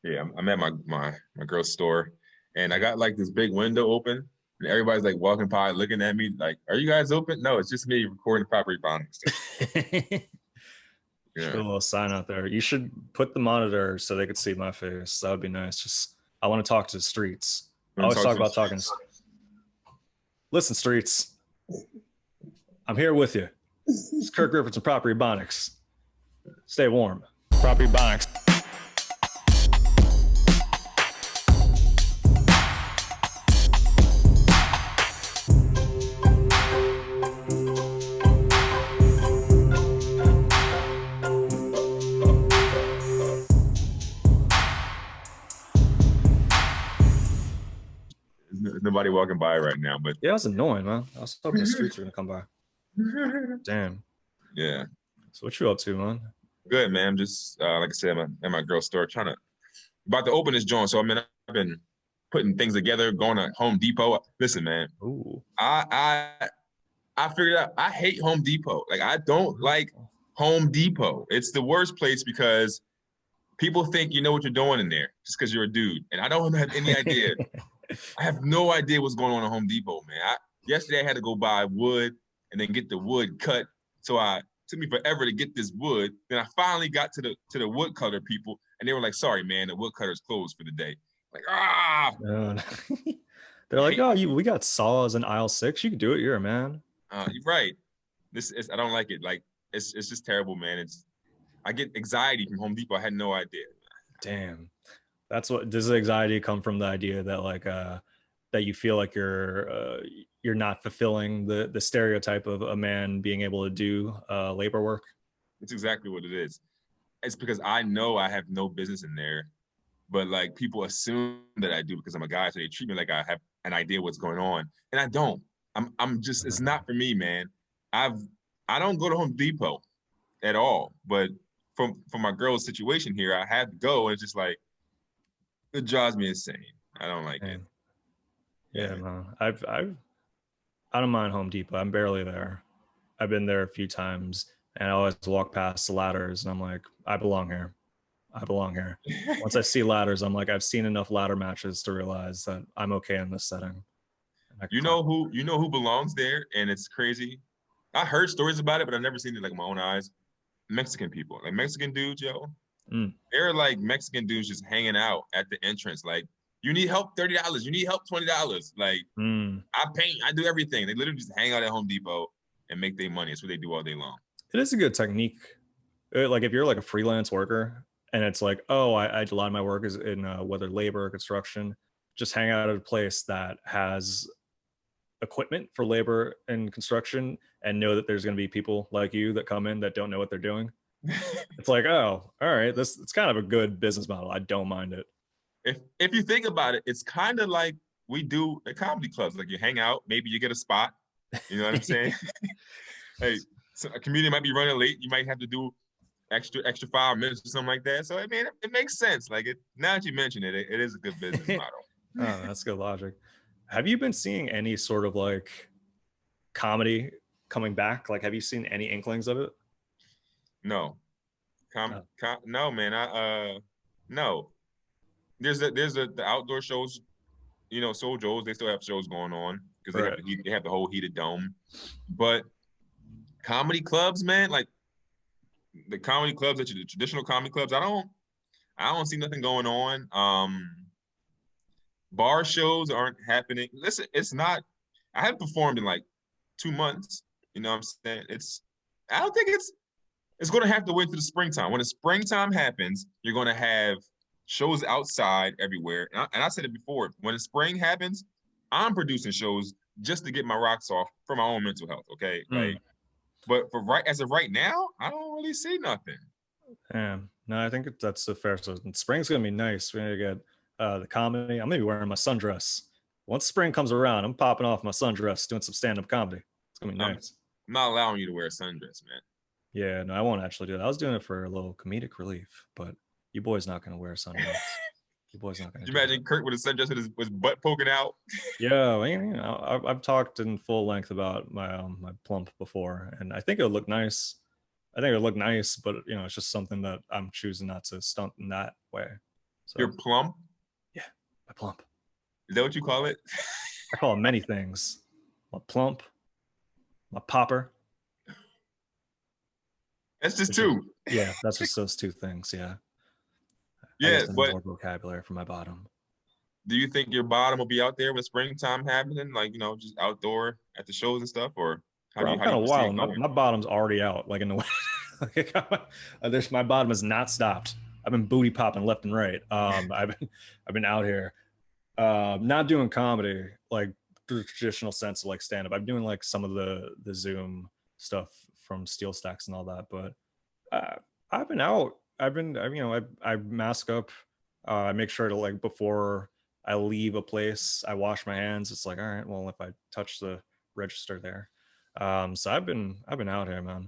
Yeah, I'm at my girl's store, and I got like this big window open, and everybody's like walking by, looking at me, like, "Are you guys open?" No, it's just me recording property bonding stuff. Should put Yeah, a little sign out there. You should put the monitor so they could see my face. That would be nice. Just I want to talk to the streets. you I want to always talk talk to the about talking. streets? Listen, streets. I'm here with you. It's Kirk Griffiths and Property Ebonics. Stay warm. Property Ebonics. There's nobody walking by right now, but Yeah, that's annoying, man. I was hoping the streets were gonna come by. Damn. yeah, So what you up to, man? good man. I'm just like I said, I'm at my girl's store trying to about to open this joint. So I mean, I've been putting things together, going to Home Depot. Listen, man, Ooh. I figured out I hate Home Depot. Like I don't like Home Depot. It's the worst place because people think you know what you're doing in there just because you're a dude, and I don't have any idea. I have no idea what's going on at Home Depot, man. Yesterday I had to go buy wood and then get the wood cut. So I took me forever to get this wood. Then I finally got to the woodcutter people, and they were like, "Sorry, man, the woodcutter's closed for the day." Like, No. They're like, oh, we got saws in aisle 6. You can do it. You're a man. you're right. This is I don't like it. Like it's just terrible, man. I get anxiety from Home Depot. I had no idea. Damn. That's what does the anxiety come from, the idea that like that you feel like you're not fulfilling the stereotype of a man being able to do labor work? It's exactly what it is. It's because I know I have no business in there, but like people assume that I do because I'm a guy, so they treat me like I have an idea what's going on, and I don't. I'm just it's not for me, man. I've I don't go to Home Depot at all, but from my girl's situation here, I had to go, and it's just like it drives me insane. I don't like it. Damn. Yeah, Yeah. man. I don't mind Home Depot. I'm barely there. I've been there a few times, and I always walk past the ladders, and I'm like, I belong here. I belong here. Once I see ladders, I'm like, I've seen enough ladder matches to realize that I'm okay in this setting. And I can climb. You know who belongs there, and it's crazy. I heard stories about it, but I've never seen it like with my own eyes. Mexican people, like Mexican dudes, yo. Mm. They're like Mexican dudes just hanging out at the entrance. Like, you need help, $30. You need help, $20. Like, Mm. I paint, I do everything. They literally just hang out at Home Depot and make their money. It's what they do all day long. It is a good technique. Like if you're like a freelance worker and it's like, oh, a lot of my work is in whether labor or construction, just hang out at a place that has equipment for labor and construction and know that there's going to be people like you that come in that don't know what they're doing. It's like, oh, all right, this it's kind of a good business model. I don't mind it. If you think about it, it's kind of like we do at comedy clubs. Like you hang out, maybe you get a spot. You know what I'm saying? Hey, so a comedian might be running late. You might have to do extra 5 minutes or something like that. So I mean, it makes sense. Like it now that you mention it, it is a good business model. Oh, that's good logic. Have you been seeing any sort of like comedy coming back? Like, have you seen any inklings of it? No, no, man. No. The outdoor shows. You know, Soul Joe's. They still have shows going on because Right. they have the whole heated dome. But comedy clubs, man, like the comedy clubs that you the traditional comedy clubs, I don't see nothing going on. Bar shows aren't happening. Listen, it's not. I haven't performed in like 2 months. You know what I'm saying? I don't think it's going to have to wait to the springtime. When the springtime happens, you're going to have shows outside everywhere. And I said it before. When the spring happens, I'm producing shows just to get my rocks off for my own mental health. Okay, like, but for as of right now, I don't really see nothing. Yeah, no, I think that's a fair. So spring's gonna be nice. We're gonna get the comedy. I'm gonna be wearing my sundress. Once spring comes around, I'm popping off my sundress, doing some stand-up comedy. It's gonna be nice. I'm not allowing you to wear a sundress, man. Yeah, no, I won't actually do that. I was doing it for a little comedic relief, but you boys not gonna wear a sundress. You boys not gonna. Can you imagine that. Kirk with a sundress with his butt poking out? Yeah, you know, I've talked in full length about my plump before, and I think it would look nice. I think it would look nice, but you know, it's just something that I'm choosing not to stunt in that way. So You're plump? yeah, my plump. Is that what you call it? I call it many things. My plump, my popper. That's just two. Yeah, that's just those two things. Yeah. I Yeah, guess I need but more vocabulary for my bottom. do you think your bottom will be out there when springtime happening? Like, just outdoor at the shows and stuff? Or how Bro, do you I'm how do kind you of foresee wild. it My, going? my bottom's already out, like in the way. Like, there's my bottom has not stopped. I've been booty popping left and right. I've been out here, not doing comedy like the traditional sense of like stand up. I'm doing like some of the Zoom stuff from Steel Stacks and all that, but uh, I've been out. I mask up. I make sure to like before I leave a place, I wash my hands. It's like, all right, well, if I touch the register there, so I've been out here, man.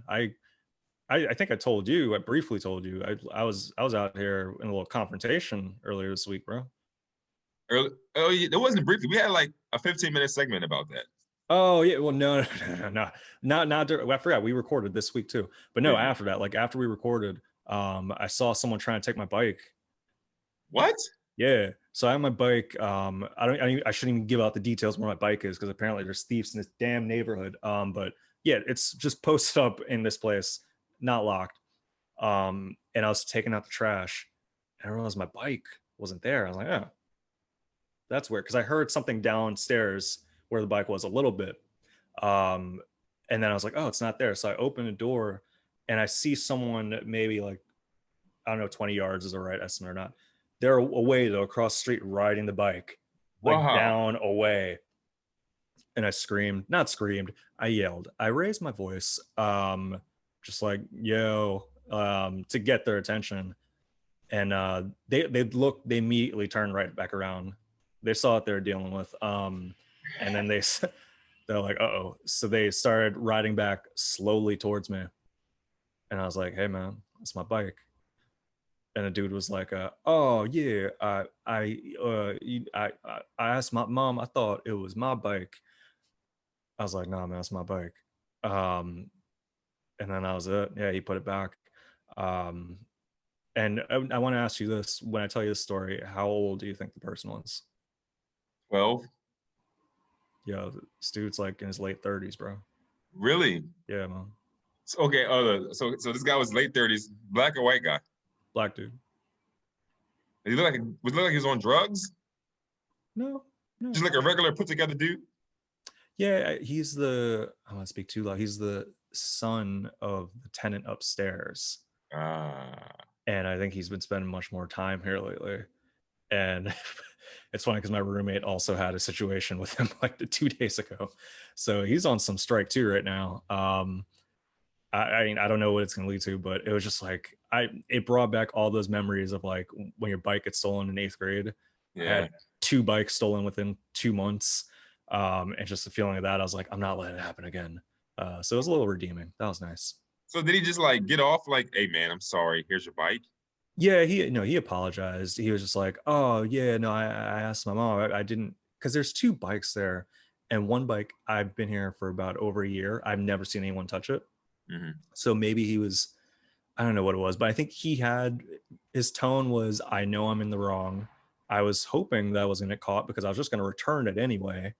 I think I told you. I briefly told you. I was out here in a little confrontation earlier this week, bro. Early, oh, yeah, it wasn't briefly. We had like a 15-minute segment about that. Oh yeah, well no, no, not. I forgot we recorded this week too, but no, Did you? after that, like after we recorded, I saw someone trying to take my bike. What? Yeah, so I have my bike. I shouldn't even give out the details where my bike is because apparently there's thieves in this damn neighborhood. But yeah, it's just posted up in this place, not locked. And I was taking out the trash, and I realized my bike wasn't there. I was like, oh, that's weird because I heard something downstairs where the bike was a little bit. Um, and then I was like, oh, it's not there. So I open the door and I see someone maybe like, I don't know, 20 yards is the right estimate or not. They're away though, across the street riding the bike, like Wow. down away. And I screamed, not screamed, I yelled. I raised my voice, just like, yo, to get their attention. And they immediately turned right back around. They saw what they were dealing with. And then they're like, uh-oh. So they started riding back slowly towards me. And I was like, hey man, it's my bike. And the dude was like, oh yeah, I asked my mom, I thought it was my bike. I was like, nah man, it's my bike. Um and then that was it. Yeah, he put it back. Um and I want to ask you this: when I tell you this story, how old do you think the person was? 12? Yeah, this dude's like in his late 30s, bro. Really? Yeah, man. Okay. So this guy was late 30s, black or white guy? Black dude. He looked like he was on drugs? No, no. Just like a regular put together dude? Yeah, he's the. I don't want to speak too loud. He's the son of the tenant upstairs, Ah. and I think he's been spending much more time here lately. And it's funny because my roommate also had a situation with him like 2 days ago, so he's on some strike too right now. I mean, I don't know what it's going to lead to, but it was just like it brought back all those memories of like when your bike gets stolen in 8th grade. I Yeah. had 2 bikes stolen within 2 months, and just the feeling of that, I was like, I'm not letting it happen again. So it was a little redeeming. That was nice. So did he just like get off like, hey man, I'm sorry, here's your bike? Yeah, he apologized. He was just like, oh yeah, no, I asked my mom. I didn't because there's 2 bikes there, and one bike I've been here for about over a year. I've never seen anyone touch it. Mm-hmm. So maybe he was, I don't know what it was, but I think his tone was, I know I'm in the wrong. I was hoping that I was going to get caught because I was just going to return it anyway.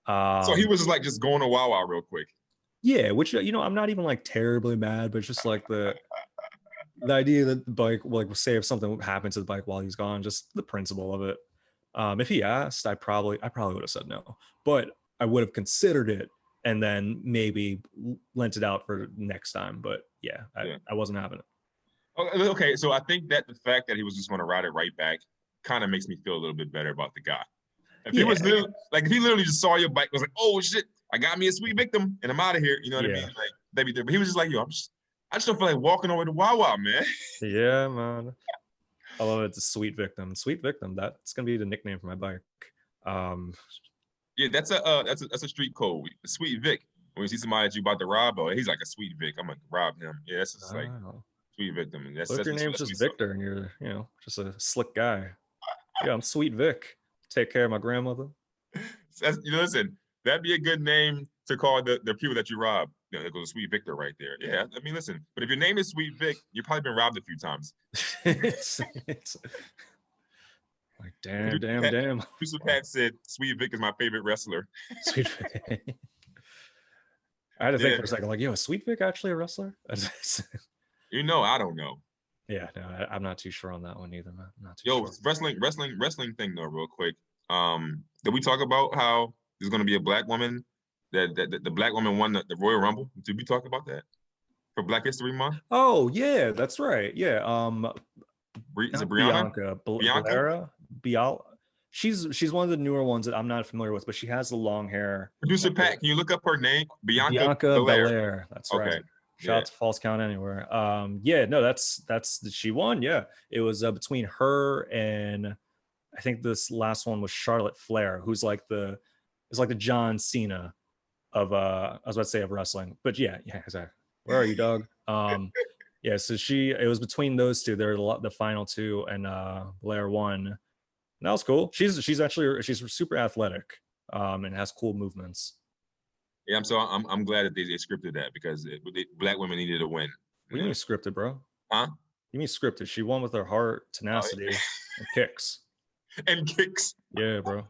So he Um, was just like just going to Wawa real quick. yeah, which, I'm not even like terribly mad, but it's just like the idea that the bike, like say if something happened to the bike while he's gone, just the principle of it. If he asked, I probably would have said no, but I would have considered it and then maybe lent it out for next time. But yeah, Yeah. I wasn't having it. Okay, so I think that the fact that he was just going to ride it right back kind of makes me feel a little bit better about the guy. If he Yeah, was literally like if he literally just saw your bike, was like, oh shit, I got me a sweet victim, and I'm out of here. You know what I mean? yeah, Like that'd be different. But he was just like, yo, I just don't feel like walking over to Wawa, man. yeah, man. I love it. It's a sweet victim. Sweet victim. That's gonna be the nickname for my bike. Um, Yeah, that's a street code. Sweet Vic. When you see somebody that you about to rob, or he's like a sweet Vic, I'm gonna rob him. Yeah, that's just like oh. sweet victim. And What if your name's that's just sweet stuff. Victor and you're, just a slick guy? Yeah, I'm Sweet Vic. Take care of my grandmother. Listen, that'd be a good name to call the people that you rob. There goes Sweet Victor right there. Yeah, I mean, listen, but if your name is Sweet Vic, you've probably been robbed a few times. it's, it's Damn. Producer Pat said Sweet Vic is my favorite wrestler. Sweet Vic. I had to think for a second, like, yo, is Sweet Vic actually a wrestler? You know, I don't know. Yeah, no, I'm not too sure on that one either, man. I'm not too Yo, sure. wrestling thing though, real quick. Did we talk about how there's gonna be a black woman that the black woman won the Royal Rumble? Did we talk about that for Black History Month? Oh yeah, that's right. Yeah. Is it Not Brianna? Bianca, Bianca? Bial. She's one of the newer ones that I'm not familiar with, but she has the long hair. Producer Pat, can you look up her name? Bianca Belair. Belair. That's right. Okay. Shout out to False Count Anywhere. Yeah, no, that's she won. Yeah, it was between her and I think this last one was Charlotte Flair, who's like the John Cena of I was about to say of wrestling, but yeah, exactly. Where are you, dog? Yeah, so it was between those two. They're the final two, and Blair won. And that was cool. She's super athletic, and has cool movements. Yeah, I'm glad that they scripted that because black women needed a win. What do you mean scripted, bro? Huh? You mean scripted? She won with her heart, tenacity, and kicks. And kicks. Yeah, bro.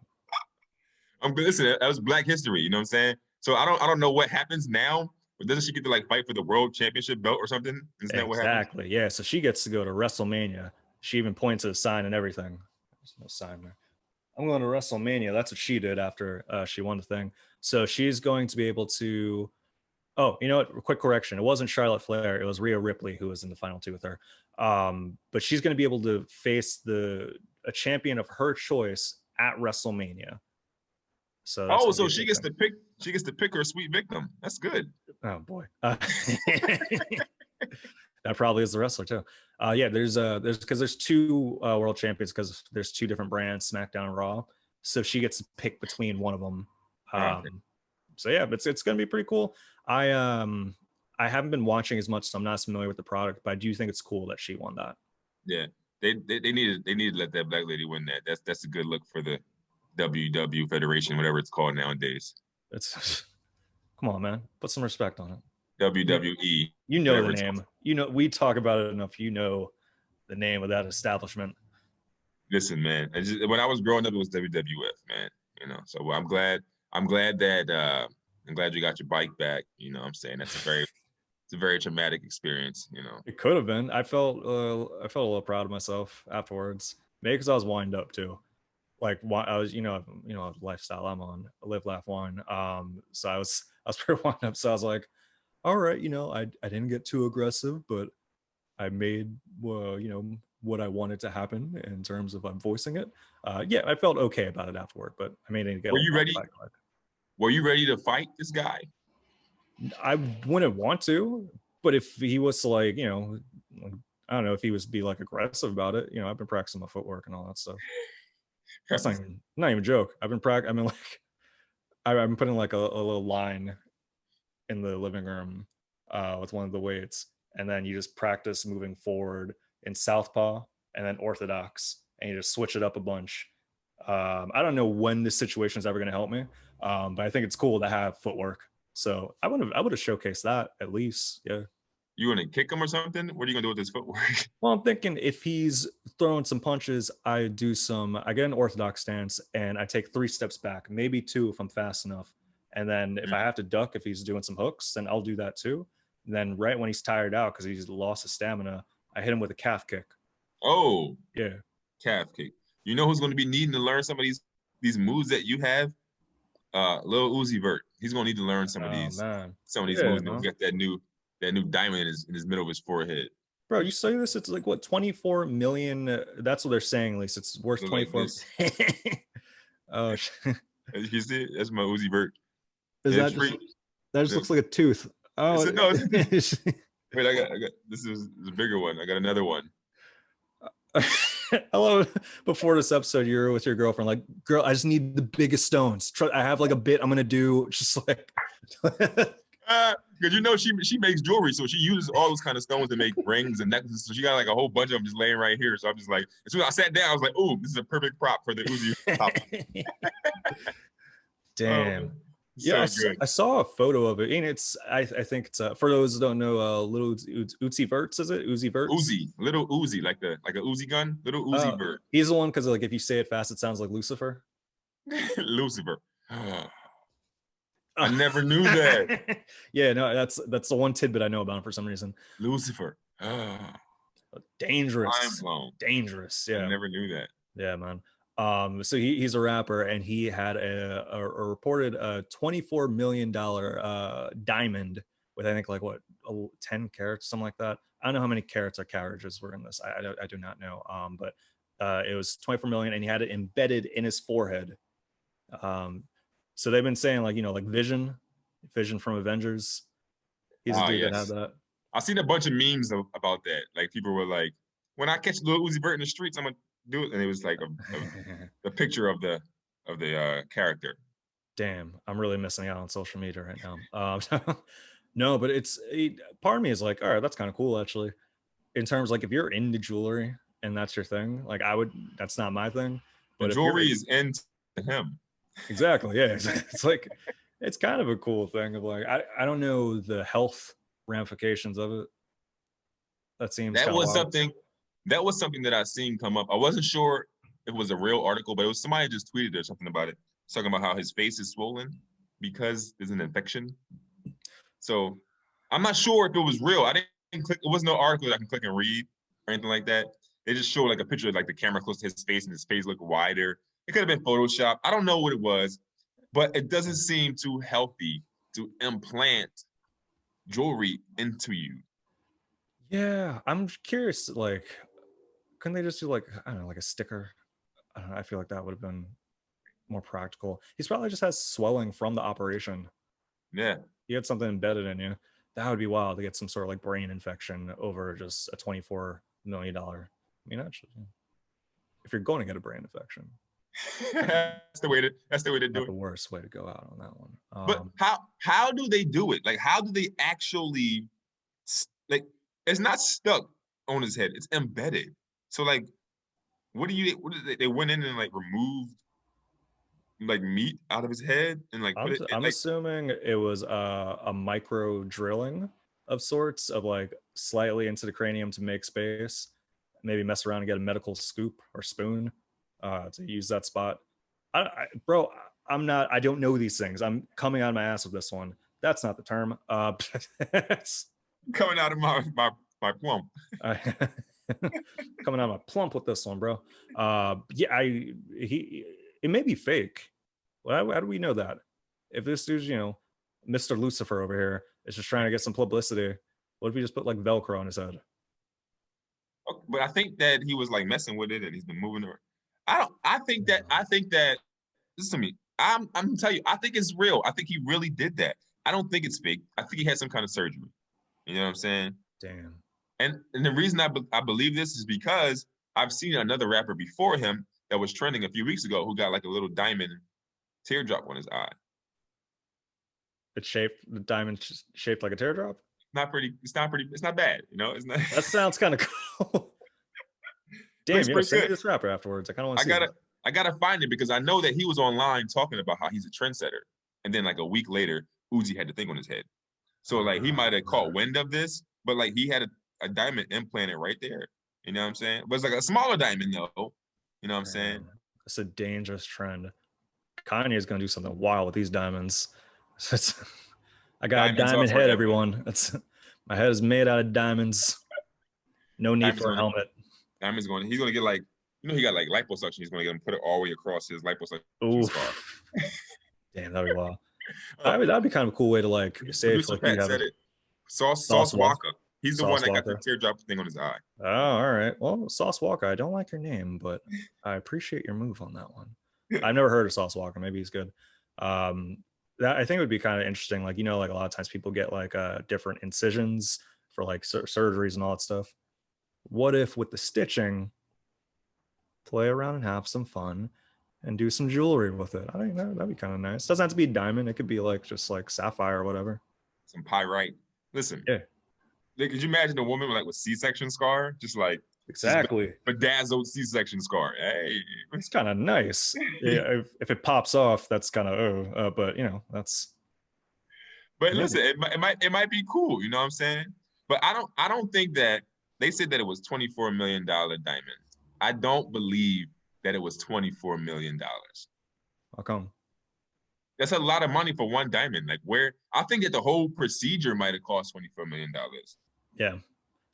Listen, that was Black History. You know what I'm saying? So I don't know what happens now. But doesn't she get to like fight for the world championship belt or something? Isn't that what happens? Exactly. Yeah. So she gets to go to WrestleMania. She even points at a sign and everything. There's no sign there. I'm going to WrestleMania. That's what she did after she won the thing. So she's going to be able to. Oh, you know what? Quick correction. It wasn't Charlotte Flair. It was Rhea Ripley who was in the final two with her. But she's going to be able to face a champion of her choice at WrestleMania. So so she gets to pick. She gets to pick her sweet victim. That's good. Oh boy. That probably is the wrestler too. Yeah, there's two world champions because there's two different brands, SmackDown and Raw. So she gets to pick between one of them. So yeah, it's gonna be pretty cool. I haven't been watching as much, so I'm not as familiar with the product, but I do think it's cool that she won that. Yeah, they needed to let that black lady win that. That's a good look for the WW Federation, whatever it's called nowadays. Come on, man, put some respect on it. WWE. You know the name. You know, we talk about it enough. You know the name of that establishment. Listen, man. When I was growing up, it was WWF, man. You know, so I'm glad that you got your bike back. You know what I'm saying? It's a very traumatic experience, you know. It could have been. I felt a little proud of myself afterwards. Maybe because I was wind up too. Like I was, the lifestyle I'm on, live, laugh, wine. So I was pretty wound up. So I was like, all right, I didn't get too aggressive, but I made, what I wanted to happen in terms of I'm voicing it. Yeah, I felt okay about it afterward, but I made it get. Were you ready? Were you ready to fight this guy? I wouldn't want to, but if he was to like, I don't know if he was be like aggressive about it. I've been practicing my footwork and all that stuff. That's not even a joke. I've been I'm putting like a little line in the living room with one of the weights, and then you just practice moving forward in southpaw and then orthodox, and you just switch it up a bunch. I don't know when this situation is ever going to help me, but I think it's cool to have footwork. So I would have showcased that at least. Yeah. You want to kick him or something? What are you gonna do with his footwork? Well, I'm thinking if he's throwing some punches, I get an orthodox stance and I take 3 steps back, maybe 2 if I'm fast enough. And then if I have to duck, if he's doing some hooks, then I'll do that too. And then right when he's tired out because he's lost his stamina, I hit him with a calf kick. Oh, yeah, calf kick. You know who's going to be needing to learn some of these moves that you have? Lil Uzi Vert. He's going to need to learn some of these moves. He'll get that new diamond in his middle of his forehead. Bro, you say this? It's like what, 24 million? That's what they're saying. At least it's worth 24. Like oh, you see it? That's my Uzi Vert. Is that just looks like a tooth? Oh no. Wait, I got this is a bigger one. I got another one. Hello. Before this episode, you're with your girlfriend. Like, girl, I just need the biggest stones. I have like a bit I'm gonna do. Just like, because she makes jewelry, so she uses all those kind of stones to make rings and necklaces. So she got like a whole bunch of them just laying right here. So I'm just like, as soon as I sat down, I was like, "Ooh, this is a perfect prop for the Uzi." Damn. Yeah, So good. I saw a photo of it, and I think it's for those who don't know, little Uzi Verts, is it Uzi Verts? Uzi, little Uzi, like a Uzi gun, little Uzi Vert. He's the one because like if you say it fast, it sounds like Lucifer. Lucifer. I Oh. never knew that. Yeah, no, that's the one tidbit I know about him for some reason. Lucifer. Mind Dangerous, blown. dangerous. I Yeah, never knew that. yeah, man. So he's a rapper, and he had a reported $24 million diamond with I think like what 10 carats, something like that. I don't know how many carats or carriages were in this. I do not know. But it was 24 million, and he had it embedded in his forehead. So they've been saying like like Vision from Avengers. He's a Ah, dude that had yes. that. I've seen a bunch of memes about that. Like people were like, when I catch little Uzi Vert in the streets, I'm gonna do it. And it was like a picture of the character. Damn, I'm really missing out on social media right now. No, but part of me is like, all right, that's kind of cool actually. In terms like if you're into jewelry and that's your thing, like that's not my thing. The But if you're jewelry is into him. exactly, yeah, it's like it's kind of a cool thing of like I don't know the health ramifications of it. That seems That kind of was wild. something. That was something that I seen come up. I wasn't sure if it was a real article, but it was somebody just tweeted or something about it, talking about how his face is swollen because there's an infection. So I'm not sure if it was real. I didn't click. It was no article that I can click and read or anything like that. They just showed like a picture of like the camera close to his face and his face looked wider. It could have been Photoshop. I don't know what it was, but it doesn't seem too healthy to implant jewelry into you. Yeah, I'm curious. Like, couldn't they just do like I don't know, like a sticker? I don't know. I feel like that would have been more practical. He's probably just has swelling from the operation. Yeah. He had something embedded in you. That would be wild to get some sort of like brain infection over just a $24 million. I mean, actually, if you're going to get a brain infection, That's the way to do not it. the worst way to go out on that one. But how do they do it? Like how do they actually like it's not stuck on his head, it's embedded. So like what is they went in and like removed like meat out of his head and like put it I'm like assuming it was a micro drilling of sorts of like slightly into the cranium to make space, maybe mess around and get a medical scoop or spoon to use that spot. Bro, I don't know these things. I'm coming out of my ass with this one. That's not the term. coming out of my plump. Coming out of my plump with this one, bro. Yeah, it may be fake. How do we know that? If this dude's, Mr. Lucifer over here is just trying to get some publicity, what if we just put like Velcro on his head? But I think that he was like messing with it and he's been moving it. I think that listen to me. I'm telling you, I think it's real. I think he really did that. I don't think it's fake. I think he had some kind of surgery. You know what I'm saying? Damn. And the reason I believe this is because I've seen another rapper before him that was trending a few weeks ago who got like a little diamond teardrop on his eye. The diamond shaped like a teardrop. Not pretty. It's not pretty. It's not bad. It's not. That sounds kind of cool. Damn, Looks send me good. this rapper afterwards. I kind of want to see. I gotta find it because I know that he was online talking about how he's a trendsetter, and then like a week later, Uzi had the thing on his head. So like he might have caught wind of this, but like he had a diamond implanted right there. You know what I'm saying? But it's like a smaller diamond though. You know what I'm saying? It's a dangerous trend. Kanye is gonna do something wild with these diamonds. I got diamonds a diamond head, everyone. My head is made out of diamonds. No need for a helmet. He's gonna get like, he got like liposuction. He's gonna get him put it all the way across his liposuction scar. Damn, that'd be wild. That'd be kind of a cool way to like say if like you have it. Sauce Walker. He's the one that got the teardrop thing on his eye. Oh, all right. Well, Sauce Walker, I don't like your name, but I appreciate your move on that one. I've never heard of Sauce Walker. Maybe he's good. That I think would be kind of interesting. Like, like a lot of times people get like different incisions for like surgeries and all that stuff. What if with the stitching, play around and have some fun and do some jewelry with it? I think that'd be kind of nice. It doesn't have to be diamond. It could be like just like sapphire or whatever. Some pyrite. Listen. Yeah. Could you imagine a woman with C-section scar? Just like Just Exactly. bedazzled C-section scar. Hey, It's kind of nice. Yeah, if it pops off, that's kind of but that's. but Yeah. listen, it might be cool. You know what I'm saying? But I don't think that they said that it was $24 million diamond. I don't believe that it was $24 million. How come? That's a lot of money for one diamond. Like where I think that the whole procedure might have cost $24 million. Yeah.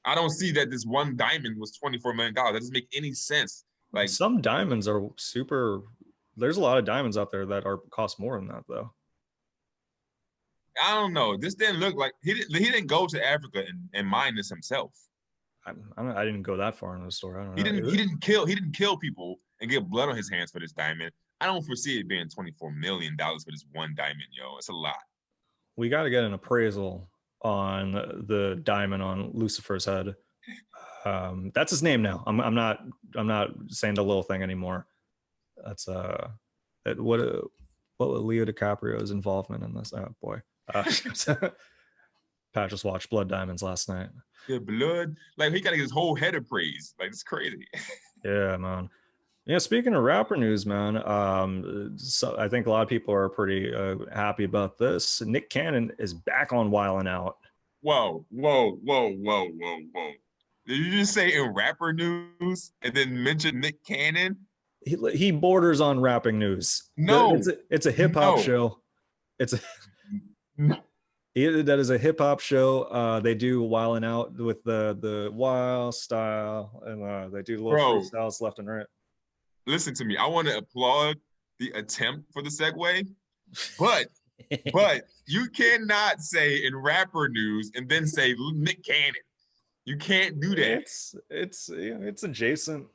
I don't see that this one diamond was $24 million. That doesn't make any sense. Like Some diamonds are super. There's a lot of diamonds out there that are cost more than that, though. I don't know. This didn't look like he didn't go to Africa and mine this himself. I didn't go that far in the story. I don't He know. didn't he didn't kill he didn't kill people and get blood on his hands for this diamond. I don't foresee it being $24 million for this one diamond, yo. It's a lot. We got to get an appraisal on the diamond on Lucifer's head. That's his name now. I'm not saying the little thing anymore. That's what Leo DiCaprio's involvement in this. Oh boy. Pat just watched Blood Diamonds last night. The blood, like he got his whole head appraised. Like it's crazy. Yeah, man. Yeah, speaking of rapper news, man, so I think a lot of people are pretty happy about this. Nick Cannon is back on Wildin' Out. Whoa, whoa, whoa, whoa, whoa, whoa. Did you just say in rapper news and then mention Nick Cannon? He borders on rapping news. No, it's a hip hop no. show. It's a No. that is a hip hop show. They do Wildin' Out with the wild style, and they do little freestyles left and right. Listen to me. I want to applaud the attempt for the segue, but you cannot say in rapper news and then say Nick Cannon. You can't do that. It's adjacent.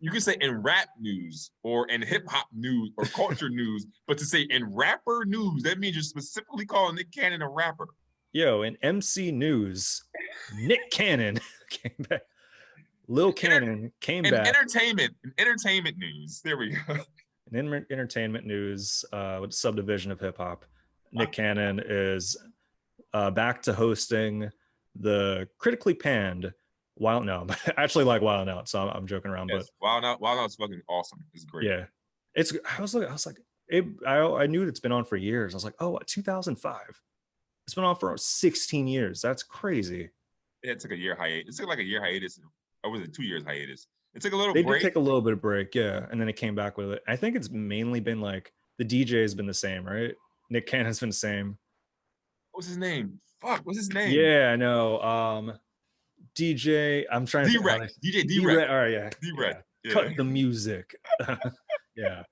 You can say in rap news or in hip hop news or culture news, but to say in rapper news, that means you're specifically calling Nick Cannon a rapper. Yo, in MC news, Nick Cannon came back. Lil Cannon came back. Entertainment news. There we go. In entertainment news, with subdivision of hip hop, Nick Cannon is back to hosting the critically panned Wild. No, I actually like Wild Out, so I'm joking around. Yes, but Wild Out's fucking awesome. It's great. Yeah, it's. I was like, I knew it's been on for years. I was like, oh, 2005. It's been on for 16 years. That's crazy. It took a year hiatus. It took like a year hiatus. Or was it 2 years hiatus? It took a little break. They did take a little bit of break, yeah. And then it came back with it. I think it's mainly been like the DJ has been the same, right? Nick Cannon's been the same. What's his name? Fuck, what's his name? Yeah, I know. DJ, I'm trying to D-Rec. DJ D-Rec. All right, yeah. D-Rec. Yeah. Cut the music. Yeah.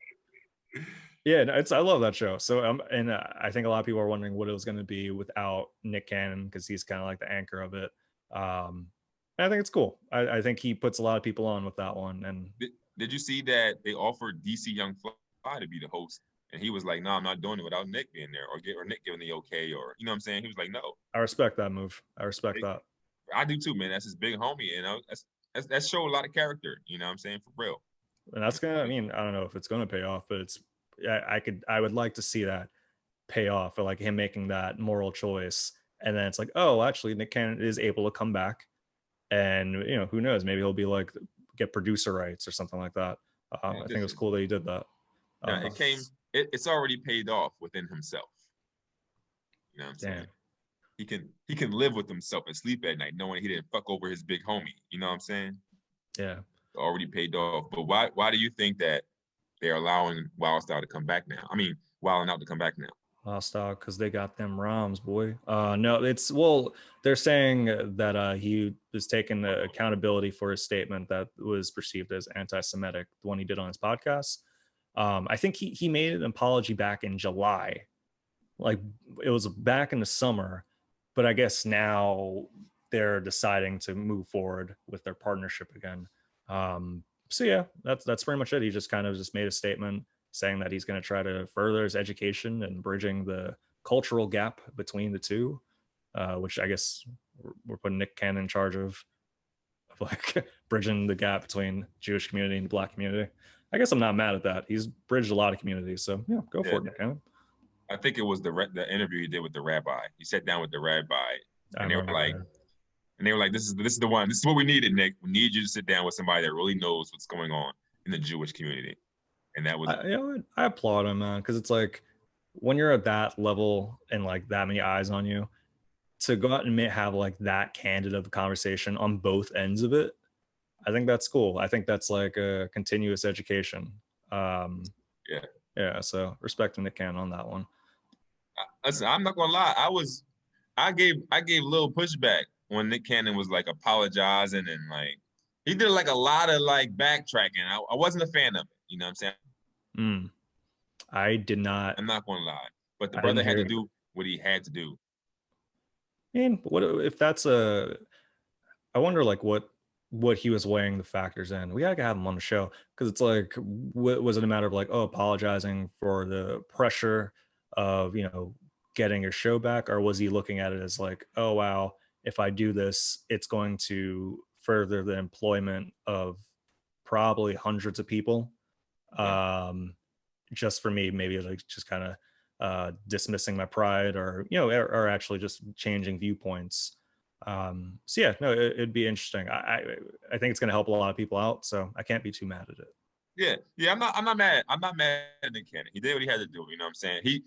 Yeah, no, I love that show. So and I think a lot of people are wondering what it was going to be without Nick Cannon, because he's kind of like the anchor of it. I think it's cool. I think he puts a lot of people on with that one. And did you see that they offered DC Young Fly to be the host, and he was like, "No, I'm not doing it without Nick being there, or Nick giving the okay, or you know what I'm saying?" He was like, "No." I respect that move. I respect that. I do too, man. That's his big homie, you know. That show a lot of character, you know what I'm saying, for real. And that's gonna. I mean, I don't know if it's gonna pay off, but it's. I would like to see that pay off, or like him making that moral choice, and then it's like, oh, actually, Nick Cannon is able to come back. And who knows? Maybe he'll be like get producer rights or something like that. I think it was cool that he did that. It's already paid off within himself. You know what I'm saying? He can live with himself and sleep at night knowing he didn't fuck over his big homie. You know what I'm saying? Yeah. It already paid off. But why do you think that they're allowing Wild Style to come back now? I mean, Wild Out to come back now. Hostile because they got them ROMs, boy. No, they're saying that he was taking the accountability for his statement that was perceived as anti-Semitic, the one he did on his podcast. I think he made an apology back in July, like it was back in the summer, but I guess now they're deciding to move forward with their partnership again. So yeah, that's pretty much it. He just kind of made a statement saying that he's going to try to further his education and bridging the cultural gap between the two, which I guess we're putting Nick Cannon in charge of like bridging the gap between Jewish community and the Black community. I guess I'm not mad at that. He's bridged a lot of communities, so yeah, go for it, Nick Cannon. I think it was the interview he did with the rabbi. He sat down with the rabbi, and they were like, And they were like, this is the one. This is what we needed, Nick. We need you to sit down with somebody that really knows what's going on in the Jewish community. And that was I applaud him, man, because it's like when you're at that level and like that many eyes on you, to go out and have like that candid of a conversation on both ends of it, I think that's cool. I think that's like a continuous education. yeah. Yeah. So respecting Nick Cannon on that one. Listen, I'm not gonna lie. I gave a little pushback when Nick Cannon was like apologizing and like he did like a lot of like backtracking. I wasn't a fan of it. You know what I'm saying? I did not. I'm not gonna lie, but the I brother didn't had to hear. do what he had to do. And what if that's a? I wonder like what he was weighing the factors in. We gotta have him on the show because it's like, was it a matter of like, oh, apologizing for the pressure of getting your show back, or was he looking at it as like, oh wow, if I do this, it's going to further the employment of probably hundreds of people. Yeah. Just for me, maybe like just kind of dismissing my pride, or or actually just changing viewpoints. So yeah, no, it'd be interesting. I think it's going to help a lot of people out, so I can't be too mad at it. Yeah. I'm not mad. I'm not mad at Nick Cannon. He did what he had to do. You know what I'm saying?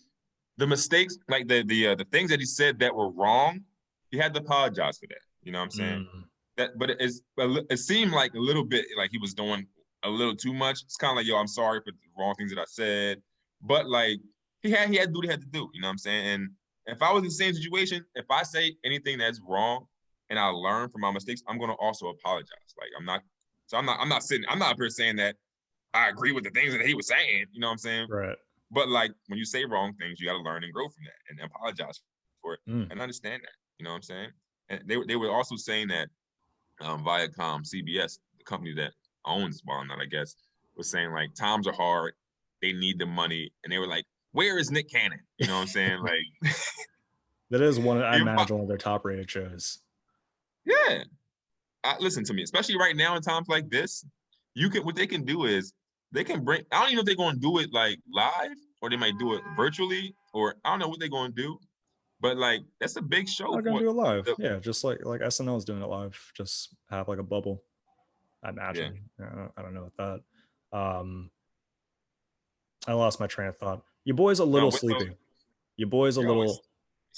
The mistakes, like the things that he said that were wrong, he had to apologize for that. You know what I'm saying? But it seemed like a little bit like he was doing a little too much. It's kind of like, yo, I'm sorry for the wrong things that I said, but like he had to do what he had to do. You know what I'm saying? And if I was in the same situation, if I say anything that's wrong and I learn from my mistakes, I'm gonna also apologize. Like I'm not up here saying that I agree with the things that he was saying. You know what I'm saying? Right. But like when you say wrong things, you got to learn and grow from that and apologize for it and understand that. You know what I'm saying? And they were also saying that Viacom, CBS, the company that owns Walnut, I guess, was saying like times are hard, they need the money, and they were like, "Where is Nick Cannon?" You know what I'm saying? Like that is I imagine one of their top rated shows. Yeah, listen to me, especially right now in times like this. What they can do is they can bring. I don't even know if they're going to do it like live or they might do it virtually or I don't know what they're going to do. But like that's a big show. I'm gonna do it live. Yeah, just like SNL is doing it live. Just have like a bubble. I imagine. Yeah. I don't know what that. I lost my train of thought. Your boy's a little sleepy. Your boy's a little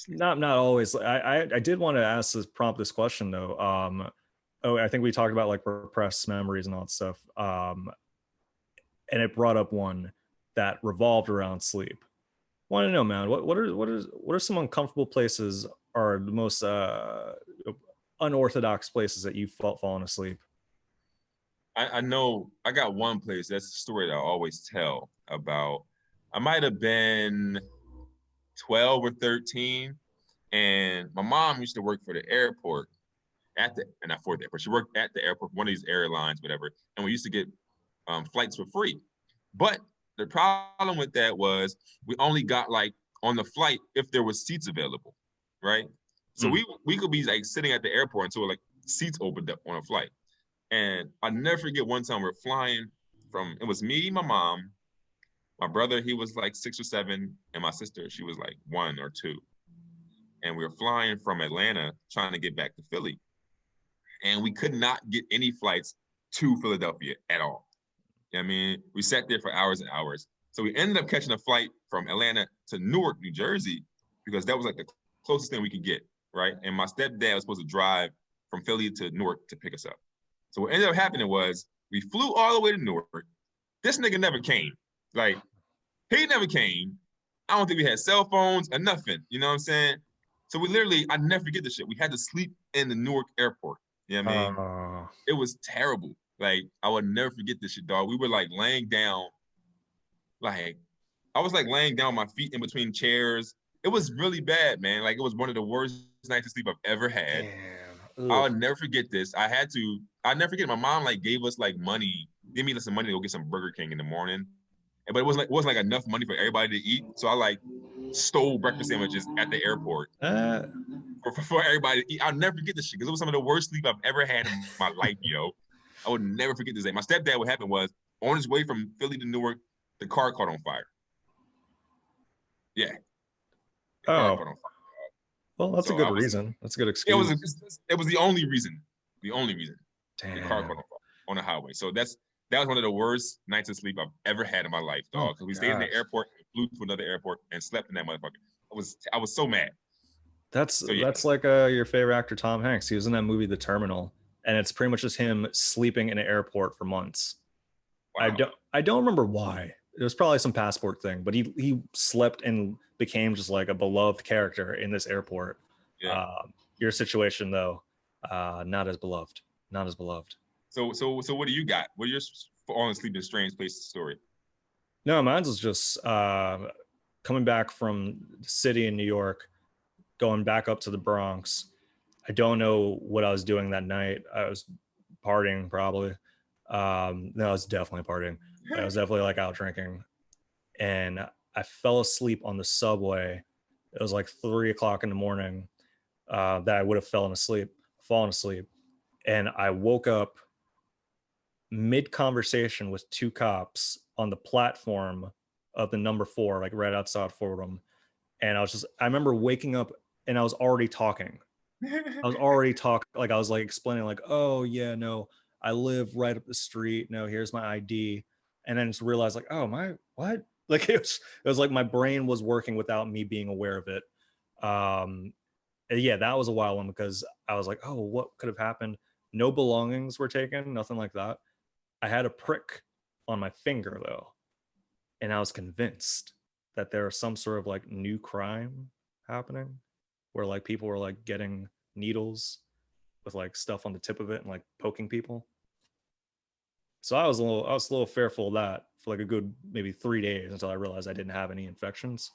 not always. I did want to prompt this question though. I think we talked about like repressed memories and all that stuff. And it brought up one that revolved around sleep. Want to know, man, what are some uncomfortable places or the most unorthodox places that you've fallen asleep? I know I got one place. That's the story that I always tell about. I might have been 12 or 13, and my mom used to work for the airport not for the airport. She worked at the airport, one of these airlines, whatever. And we used to get flights for free. But the problem with that was we only got like on the flight if there was seats available, right? So we could be like sitting at the airport until like seats opened up on a flight. And I never forget one time we're flying it was me, my mom, my brother, he was like 6 or 7, and my sister, she was like 1 or 2. And we were flying from Atlanta trying to get back to Philly. And we could not get any flights to Philadelphia at all. You know what I mean? We sat there for hours and hours. So we ended up catching a flight from Atlanta to Newark, New Jersey, because that was like the closest thing we could get, right? And my stepdad was supposed to drive from Philly to Newark to pick us up. So what ended up happening was we flew all the way to Newark. This nigga never came. Like, he never came. I don't think we had cell phones or nothing. You know what I'm saying? So I never forget this shit. We had to sleep in the Newark airport. You know what I mean? It was terrible. Like, I would never forget this shit, dog. We were like laying down. Like, I was like laying down my feet in between chairs. It was really bad, man. Like, it was one of the worst nights of sleep I've ever had. I'll never forget this. I'll never forget my mom like gave us like money, gave me some money to go get some Burger King in the morning. But it wasn't like enough money for everybody to eat. So I like stole breakfast sandwiches at the airport for everybody to eat. I'll never forget this shit because it was some of the worst sleep I've ever had in my life, yo. I would never forget this day. My stepdad, what happened was on his way from Philly to Newark, the car caught on fire. Yeah. The car caught on fire. Well, that's a So good reason. That's a good it was excuse. it was the only reason. The only reason. The car caught Damn. on the highway. So that was one of the worst nights of sleep I've ever had in my life, Oh dog. Because we my stayed in the gosh. airport, flew to another airport, and slept in that motherfucker. I was so mad. So yeah, That's like your favorite actor, Tom Hanks. He was in that movie, The Terminal, and it's pretty much just him sleeping in an airport for months. wow. I don't remember why. It was probably some passport thing, but he slept and became just like a beloved character in this airport. Yeah. Your situation though, not as beloved. Not as beloved. So what do you got? What are your falling asleep in strange places story? No, mine was just coming back from the city in New York, going back up to the Bronx. I don't know what I was doing that night. I was partying probably. No, I was definitely partying. I was definitely like out drinking, and I fell asleep on the subway. It was like 3 o'clock in the morning that I would have fallen asleep, and I woke up mid conversation with two cops on the platform of the number 4, like right outside Fordham. And I remember waking up and I was already talking. Like I was like explaining, like, oh yeah, no, I live right up the street. No, here's my ID. And then just realized, like, oh my, what? Like it was like my brain was working without me being aware of it. Yeah, that was a wild one because I was like, oh, what could have happened? No belongings were taken, nothing like that. I had a prick on my finger though, and I was convinced that there was some sort of like new crime happening where like people were like getting needles with like stuff on the tip of it and like poking people. So I was a little fearful of that for like a good maybe 3 days until I realized I didn't have any infections.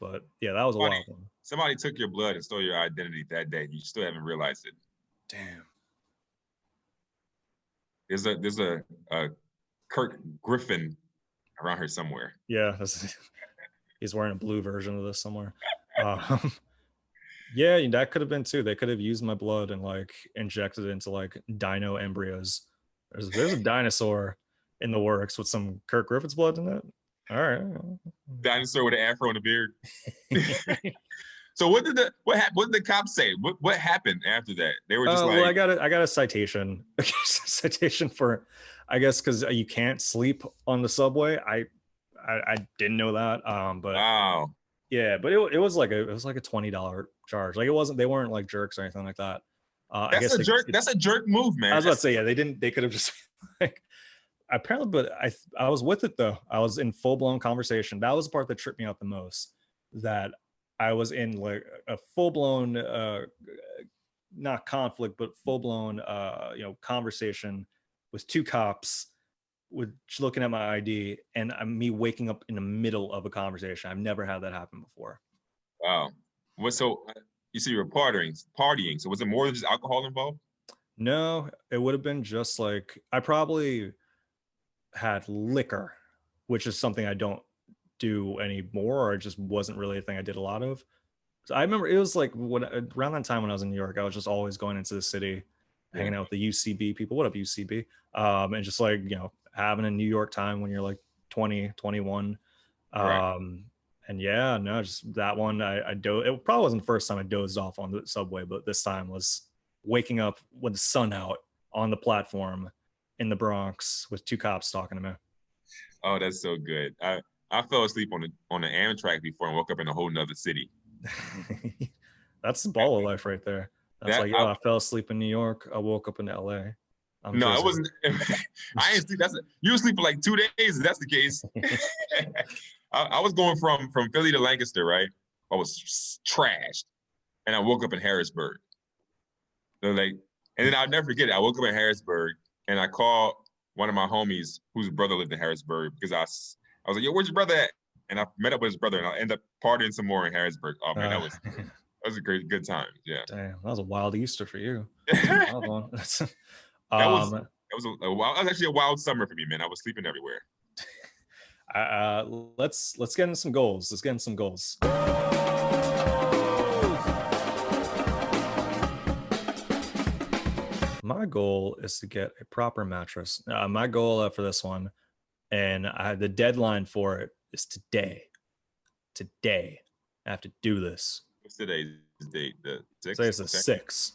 But yeah, that was a Somebody, wild one. somebody took your blood and stole your identity that day. You still haven't realized it. Damn. There's a Kirk Griffin around here somewhere. Yeah, he's wearing a blue version of this somewhere. Um, yeah, that could have been too. They could have used my blood and like injected it into like dino embryos. There's a dinosaur in the works with some Kirk Griffith's blood in it. All right. Dinosaur with an afro and a beard. So what did the cops say? What happened after that? They were just Well, like, I got a citation, citation for, I guess, because you can't sleep on the subway. I didn't know that. But wow, yeah, but it was like a $20 charge. Like it wasn't, they weren't like jerks or anything like that. I that's guess a jerk. That's a jerk move, I man. was about to say, yeah, they could have just like apparently, but I was with it though. I was in full blown conversation. That was the part that tripped me out the most. That I was in like a full blown not conflict, but full blown conversation with two cops with looking at my ID and me waking up in the middle of a conversation. I've never had that happen before. Wow. What so you see you were partying. So was it more than just alcohol involved? No, it would have been just like I probably had liquor, which is something I don't do anymore, or it just wasn't really a thing I did a lot of. So I remember it was like when around that time when I was in New York, I was just always going into the city, Yeah. hanging out with the UCB people. What up, UCB? And just like, having a New York time when you're like 20, 21. Right. And yeah, no, just that one. It probably wasn't the first time I dozed off on the subway, but this time was waking up with the sun out on the platform in the Bronx with two cops talking to me. Oh, that's so good. I fell asleep on the Amtrak before and woke up in a whole nother city. That's the baller life right there. That's That like, yo, I fell asleep in New York. I woke up in LA. I'm no, it Drizzy. wasn't. I ain't sleep. You sleep for like 2 days. If that's the case. I was going from Philly to Lancaster, right? I was trashed, and I woke up in Harrisburg. So like, and then I'll never forget it. I woke up in Harrisburg, and I called one of my homies whose brother lived in Harrisburg because I was like, "Yo, where's your brother at?" And I met up with his brother, and I ended up partying some more in Harrisburg. Oh man, that was a good time. Yeah. Damn, that was a wild Easter for you. that Wild one. was um, a wild. That was actually a wild summer for me, man. I was sleeping everywhere. uh, let's get into some goals. Let's get into some goals. My goal is to get a proper mattress. My goal for this one, and the deadline for it is today. Today, I have to do this. What's today? date? The 6th? Today's the Okay. 6th.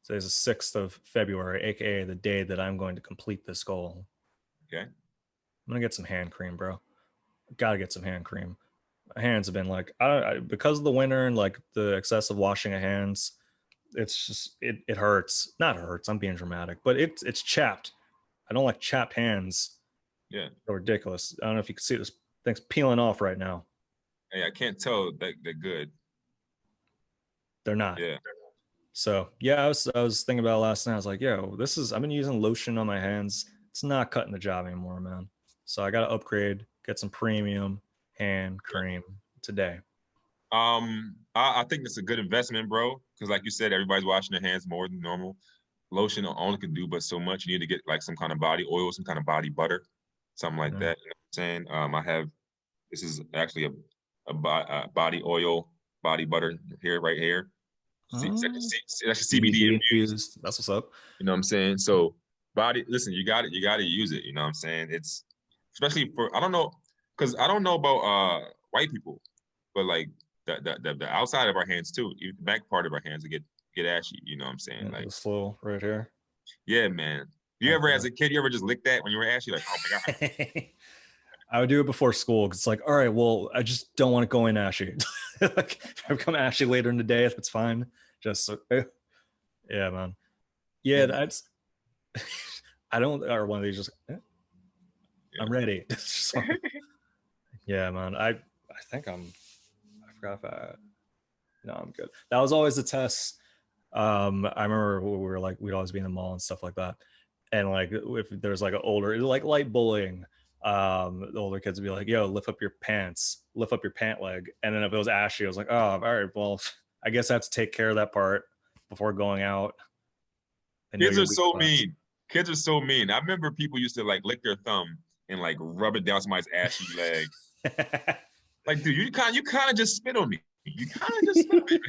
Today's the 6th of February, aka the day that I'm going to complete this goal. Okay. I'm gonna get some hand cream, bro. Gotta get some hand cream. My hands have been like, because of the winter and like the excessive washing of hands, it's just it hurts. Not hurts. I'm being dramatic, but it's chapped. I don't like chapped hands. Yeah. They're ridiculous. I don't know if you can see this thing's peeling off right now. Hey, I can't tell that they're good. They're not. Yeah. So yeah, I was thinking about it last night. I was like, yo, this is I've been using lotion on my hands. It's not cutting the job anymore, man. So I gotta upgrade, get some premium hand cream today. I think it's a good investment, bro. Because like you said, everybody's washing their hands more than normal. Lotion only can do but so much. You need to get like some kind of body oil, some kind of body butter, something like that. You know what I'm saying? I have this is actually a body oil, body butter here, right here. That's CBD infused. That's what's up. You know what I'm saying? So listen, you got it. You got to use it. You know what I'm saying? It's especially for I don't know because I don't know about white people, but like the outside of our hands too, even the back part of our hands get ashy. You know what I'm saying? Yeah, like this little right here. Yeah, man. You ever, as a kid, you ever just lick that when you were ashy? Like, oh my god. I would do it before school because it's like, all right, well, I just don't want to go in ashy. Like, if I become ashy later in the day, if it's fine, just yeah, man. Yeah, that's. I don't. Or one of these just. I'm ready. Yeah, man. I think I forgot if I. No, I'm good. That was always the test. I remember we were like, we'd always be in the mall and stuff like that, and like if there's like an older, like light bullying, the older kids would be like, yo, lift up your pants, lift up your pant leg, and then if it was ashy, I was like, oh, all right, well, I guess I have to take care of that part before going out. Kids are so mean. Kids are so mean. I remember people used to like lick their thumb and like rub it down somebody's ashy leg. Like, dude, you kind of just spit on me. You kind of just spit on me.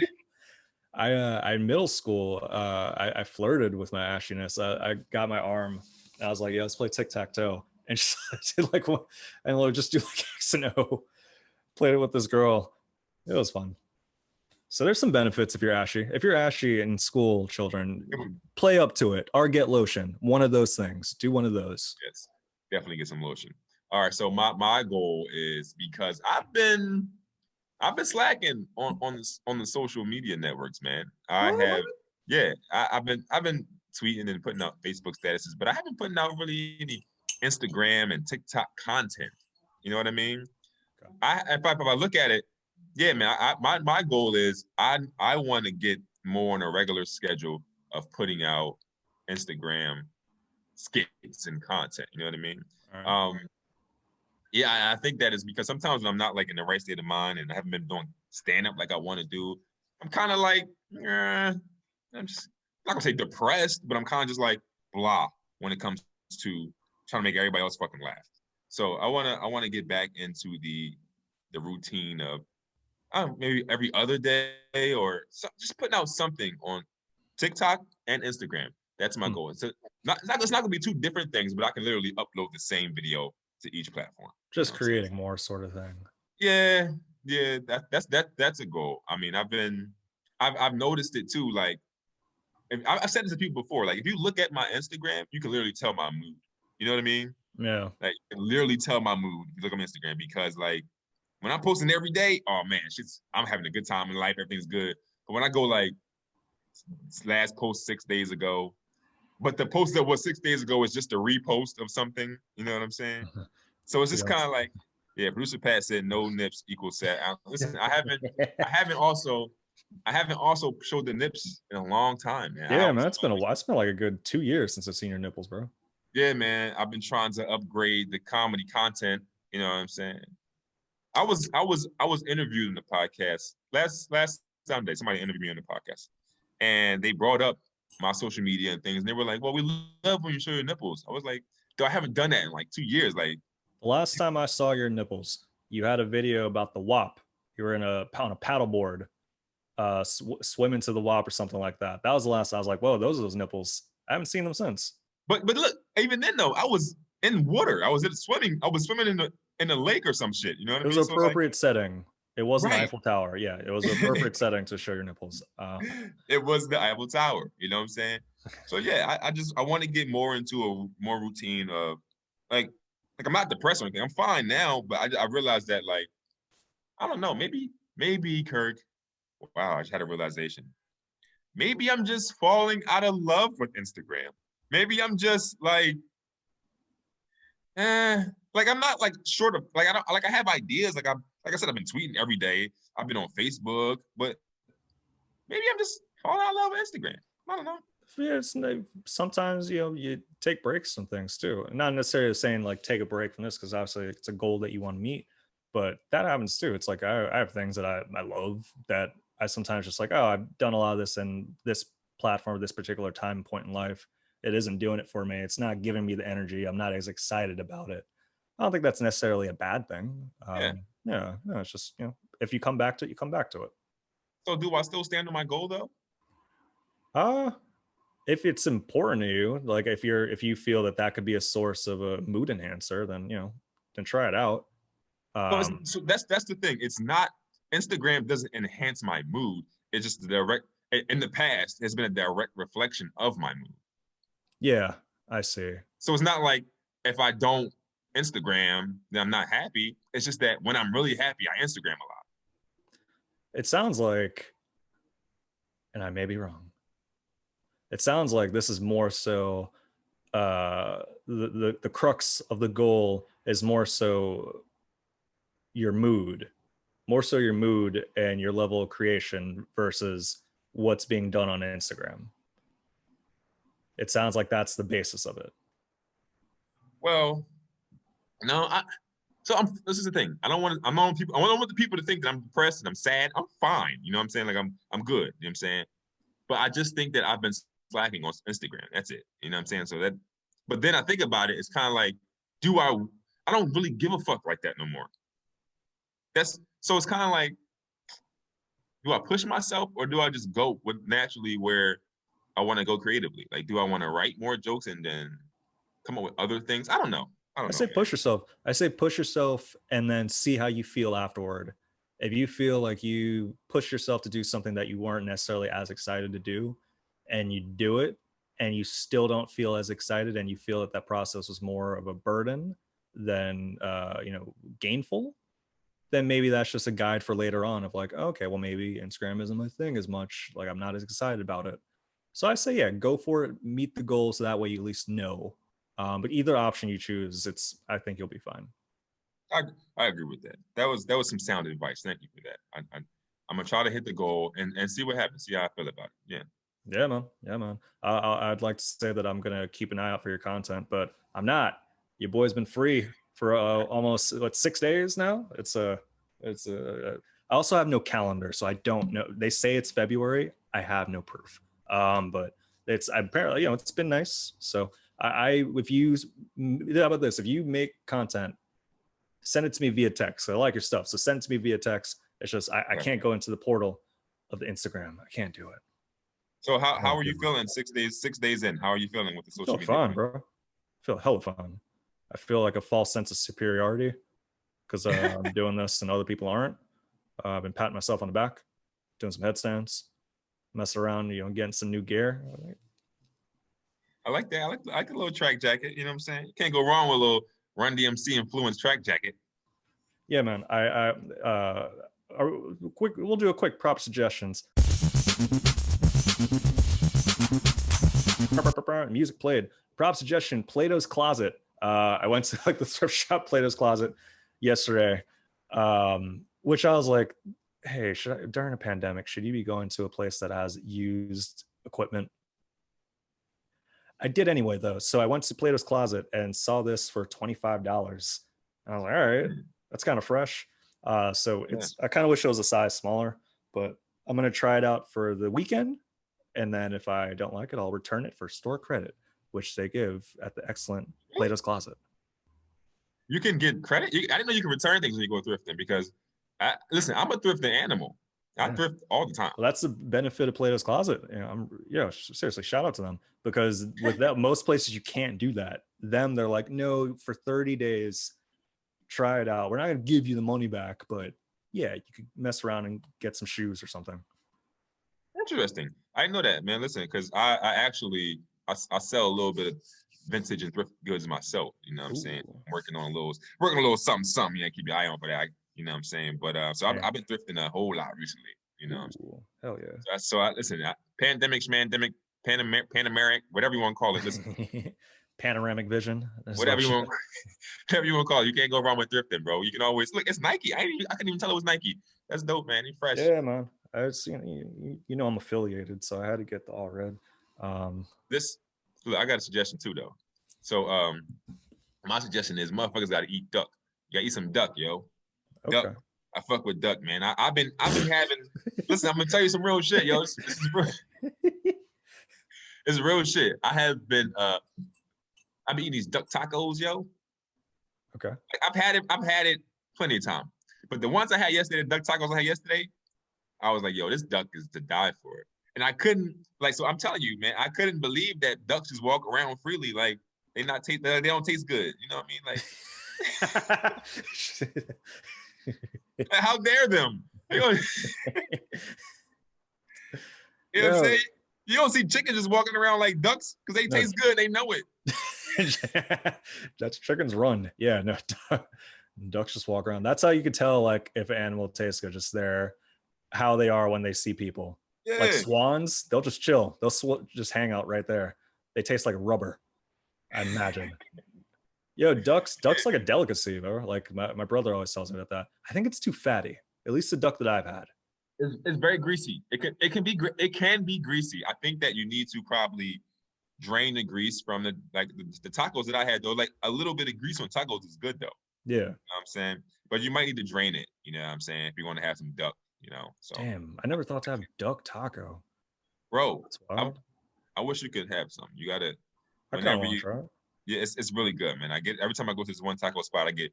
I in middle school, I flirted with my ashiness. I got my arm, and I was like, yeah, let's play tic-tac-toe. And just did like what, and we'll just do like X and O. Played it with this girl. It was fun. So there's some benefits if you're ashy. If you're ashy in school, children, play up to it or get lotion. One of those things. Do one of those. Yes, definitely get some lotion. All right, so my goal is because I've been slacking on the social media networks, man. I've been tweeting and putting out Facebook statuses, but I haven't putting out really any Instagram and TikTok content. You know what I mean? If I look at it, yeah, man. My goal is I want to get more on a regular schedule of putting out Instagram skits and content. You know what I mean? Right. Yeah, I think that is because sometimes when I'm not like in the right state of mind and I haven't been doing stand up like I want to do, I'm kind of like, I'm just not gonna say depressed, but I'm kind of just like blah when it comes to trying to make everybody else fucking laugh. So I wanna get back into the routine of maybe every other day or just putting out something on TikTok and Instagram. That's my goal. So it's not gonna be two different things, but I can literally upload the same video to each platform. Just creating more sort of thing. Yeah, that's a goal. I mean, I've noticed it too. Like, I've said this to people before. Like, if you look at my Instagram, you can literally tell my mood. You know what I mean? Yeah. Like, you can literally tell my mood if you look at my Instagram because, like, when I'm posting every day, oh man, I'm having a good time in life. Everything's good. But when I go like last post 6 days ago, but the post that was 6 days ago is just a repost of something. You know what I'm saying? So it's just kind of like, yeah. Producer Pat said no nips equals sad. Listen, I haven't also showed the nips in a long time, man. Yeah, man, it's been a while. It's been like a good 2 years since I've seen your nipples, bro. Yeah, man. I've been trying to upgrade the comedy content. You know what I'm saying? I was interviewed in the podcast last Sunday. Somebody interviewed me on the podcast, and they brought up my social media and things, and they were like, "Well, we love when you show your nipples." I was like, "Dude, I haven't done that in like 2 years." Like, the last time I saw your nipples, you had a video about the WAP. You were on a paddleboard, swimming to the WAP or something like that. That was the last time I was like, "Whoa, those are those nipples." I haven't seen them since. But look, even then though, I was in water. I was swimming in the lake or some shit. You know what I mean? It was appropriate setting. It wasn't the Right. Eiffel Tower. Yeah, it was a perfect setting to show your nipples. It was the Eiffel Tower. You know what I'm saying? So yeah, I want to get more into a more routine of like I'm not depressed or anything. I'm fine now, but I realized that like I don't know, maybe Kirk. Wow, I just had a realization. Maybe I'm just falling out of love with Instagram. Maybe I'm just like I'm not like short of like I don't like I have ideas like I said I've been tweeting every day. I've been on Facebook, but maybe I'm just falling out of love with Instagram. I don't know. Yeah, sometimes you take breaks from things too. Not necessarily saying like take a break from this because obviously it's a goal that you want to meet, but that happens too. It's like I have things that I love that I sometimes just like, oh, I've done a lot of this in this platform, this particular time and point in life. It isn't doing it for me. It's not giving me the energy. I'm not as excited about it. I don't think that's necessarily a bad thing. Yeah. Yeah, no, it's just if you come back to it, you come back to it. So do I still stand on my goal though? Uh if it's important to you, like if you feel that that could be a source of a mood enhancer, then then try it out. So, um so that's the thing. It's not Instagram doesn't enhance my mood. It's just the direct in the past has been a direct reflection of my mood. yeah, I see. So it's not like if I don't Instagram, then I'm not happy. It's just that when I'm really happy, I Instagram a lot. It sounds like, and I may be wrong, it sounds like this is more so the crux of the goal is more so your mood, more so your mood and your level of creation versus what's being done on Instagram. It sounds like that's the basis of it. Well, no, this is the thing. I don't want people. I don't want the people to think that I'm depressed and I'm sad. I'm fine. You know what I'm saying? Like I'm good. You know what I'm saying? But I just think that I've been slacking on Instagram. That's it. You know what I'm saying? So that, but then I think about it. It's kind of like, do I don't really give a fuck like that no more. That's so it's kind of like, do I push myself or do I just go with naturally where I want to go creatively? Like, do I want to write more jokes and then come up with other things? I don't know. I I don't know, say man. push yourself. I say push yourself and then see how you feel afterward. If you feel like you push yourself to do something that you weren't necessarily as excited to do and you do it and you still don't feel as excited and you feel that that process was more of a burden than gainful, then maybe that's just a guide for later on of like, okay, well maybe Instagram isn't my thing as much. Like I'm not as excited about it. So I say, yeah, go for it, meet the goal, so that way you at least know. But either option you choose, I think you'll be fine. I I agree with that. That was some sound advice. Thank you for that. I'm gonna try to hit the goal and see what happens. See how I feel about it. Yeah. Yeah, man. Yeah, man. I'd like to say that I'm gonna keep an eye out for your content, but I'm not. Your boy's been free for almost 6 days now. It's a. I also have no calendar, so I don't know. They say it's February. I have no proof. But it's apparently it's been nice. So if you how about this? If you make content, send it to me via text. I like your stuff, so send it to me via text. It's just I Okay. can't go into the portal of the Instagram. I can't do it. So how Can't are do you it. feeling 6 days in? How are you feeling with the I social feel media fine, thing? bro. I feel hella fine. I feel like a false sense of superiority because I'm doing this and other people aren't. I've been patting myself on the back, doing some headstands, messing around, getting some new gear. I like that. I like a little track jacket. You know what I'm saying? You can't go wrong with a little Run DMC influence track jacket. Yeah, man. Quick. We'll do a quick prop suggestions. Music played. Prop suggestion: Plato's Closet. I went to like the thrift shop Plato's Closet yesterday, which I was like, "Hey, during a pandemic, should you be going to a place that has used equipment?" I did anyway, though. So I went to Plato's Closet and saw this for $25. I was like, "All right, that's kind of fresh." So Yeah. I kind of wish it was a size smaller, but I'm gonna try it out for the weekend, and then if I don't like it, I'll return it for store credit, which they give at the excellent Plato's Closet. You can get credit. I didn't know you can return things when you go thrifting because, listen, I'm a thrifting animal. I Yeah. thrift all the time. Well, that's the benefit of Plato's Closet. Seriously, shout out to them because with that, most places you can't do that. They're like, no, for 30 days, try it out. We're not going to give you the money back, but yeah, you could mess around and get some shoes or something. Interesting. I didn't know that, man. Listen, because I actually I sell a little bit of vintage and thrift goods myself. You know what I'm saying? Ooh. I'm working on a little something. You know, keep your eye on for that. You know what I'm saying? But so I've been thrifting a whole lot recently. You know what I'm saying? Hell yeah. Listen, pandemics, Panameric, whatever you want to call it. Listen, panoramic vision. whatever you want, whatever you want to call it. You can't go wrong with thrifting, bro. You can always look. It's Nike. I couldn't even tell it was Nike. That's dope, man. You fresh. Yeah, man. I was, you know, I'm affiliated, so I had to get the all red. Look, I got a suggestion too, though. So, my suggestion is motherfuckers got to eat duck. You got to eat some duck, yo. Okay. Duck. I fuck with duck, man. I've been having. Listen, I'm gonna tell you some real shit, yo. This is real. It's real shit. I've been eating these duck tacos, yo. Okay. I've had it plenty of time. But the ones I had yesterday, the duck tacos I had yesterday, I was like, yo, this duck is to die for. And I couldn't, so I'm telling you, man, I couldn't believe that ducks just walk around freely. Like, they don't taste good. You know what I mean? Like, how dare them? You know what I'm saying? You don't see chickens just walking around like ducks because they taste good. They know it. That's chickens run. Yeah, no, ducks just walk around. That's how you could tell, like, if an animal tastes good, just how they are when they see people. Yeah. Like swans, they'll just chill. They'll just hang out right there. They taste like rubber, I imagine. Yo, duck's like a delicacy, though. Like my brother always tells me about that. I think it's too fatty. At least the duck that I've had. It's very greasy. It can be greasy. I think that you need to probably drain the grease from the tacos that I had, though. Like, a little bit of grease on tacos is good, though. Yeah. You know what I'm saying? But you might need to drain it, you know what I'm saying, if you want to have some duck, you know. So damn, I never thought to have duck taco. Bro, I wish you could have some. You gotta whenever you try it. Yeah, it's really good, man. Every time I go to this one taco spot, I get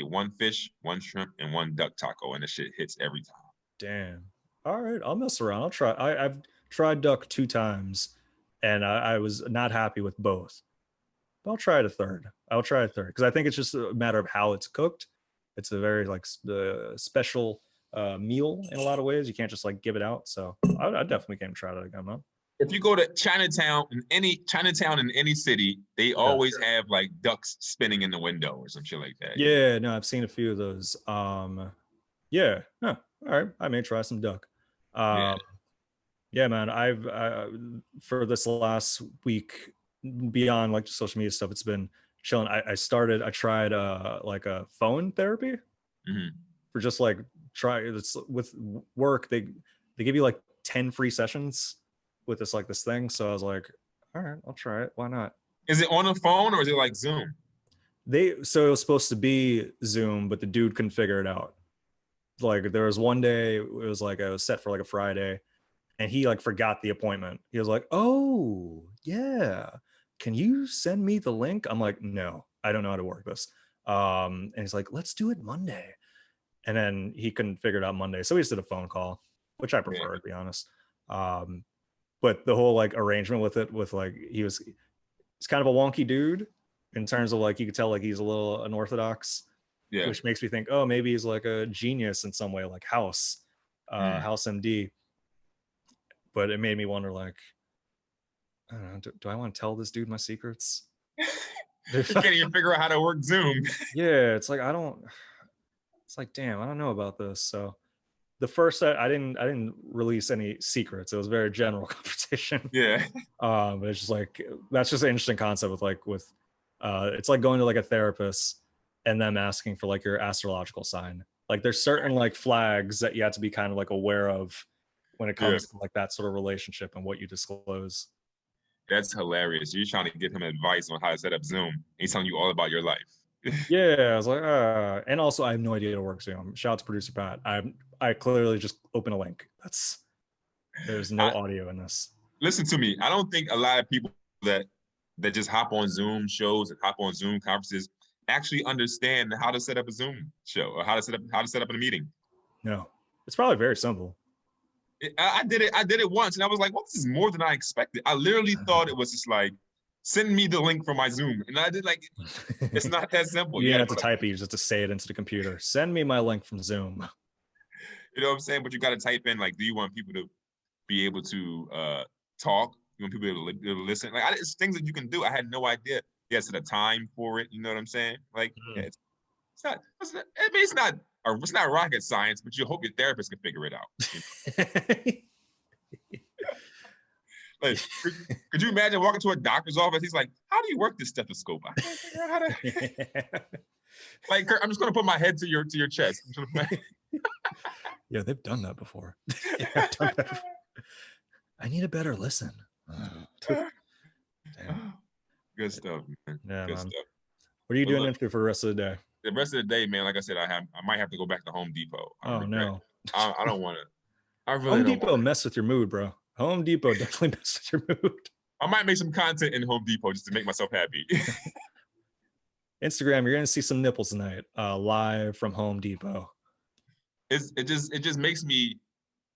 one fish, one shrimp, and one duck taco, and the shit hits every time. Damn. All right, I'll mess around. I'll try. I've tried duck 2 times, and I was not happy with both. But I'll try it a third. Because I think it's just a matter of how it's cooked. It's a very special meal in a lot of ways. You can't just give it out. So I definitely can't try that again, man. If you go to Chinatown in any city, they always have ducks spinning in the window or some shit like that. Yeah, no, I've seen a few of those. Yeah. Huh. All right, I may try some duck. Yeah, man. I've for this last week, beyond social media stuff, it's been chilling. I tried a phone therapy for just it's with work. They give you 10 free sessions with this thing. So I was like, all right, I'll try it. Why not? Is it on a phone or is it Zoom? So it was supposed to be Zoom, but the dude couldn't figure it out. There was one day, it was it was set for a Friday, and he forgot the appointment. He was like, oh yeah, can you send me the link? I'm like, no, I don't know how to work this. And he's like, let's do it Monday. And then he couldn't figure it out Monday. So we just did a phone call, which I prefer, to be honest. But the whole arrangement with it, he's kind of a wonky dude in terms of you could tell he's a little unorthodox. Yeah. Which makes me think, oh, maybe he's a genius in some way, like House MD. But it made me wonder, I don't know, do I want to tell this dude my secrets? You can't even figure out how to work Zoom. Yeah, it's damn, I don't know about this. So the first set, I didn't release any secrets. It was a very general conversation. Yeah. But it's just that's just an interesting concept with it's like going to a therapist and them asking for your astrological sign. There's certain flags that you have to be kind of aware of when it comes to that sort of relationship and what you disclose. That's hilarious. You're trying to give him advice on how to set up Zoom. He's telling you all about your life. Yeah, I was and also I have no idea how to work Zoom. Shout out to producer Pat. I clearly just open a link. There's no audio in this. Listen to me. I don't think a lot of people that just hop on Zoom shows and hop on Zoom conferences actually understand how to set up a Zoom show or how to set up a meeting. No, it's probably very simple. I did it once and I was like, well, this is more than I expected. I literally thought it was just send me the link for my Zoom. And I did it's not that simple. You have to type it, you just have to say it into the computer. Send me my link from Zoom. You know what I'm saying? But you got to type in like, do you want people to be able to talk? You want people to listen? Like, it's things that you can do. I had no idea. Yes, at a time for it. You know what I'm saying? Like, yeah, it's not. I mean, it's not rocket science, but you hope your therapist can figure it out. You know? Like, could you imagine walking to a doctor's office? He's like, "How do you work this stethoscope? I can't figure out how to." Like, Kirk, I'm just gonna put my head to your chest. Yeah, they've done that before. Done that before. I need a better listen. Damn. Good stuff, man. Yeah, Good man. stuff. What are you doing for the rest of the day? The rest of the day, man. Like I said, I might have to go back to Home Depot. No. I don't want to. I really Home don't Depot mess with your mood, bro. Home Depot definitely mess with your mood. I might make some content in Home Depot just to make myself happy. Instagram, you're gonna see some nipples tonight, live from Home Depot. It just makes me.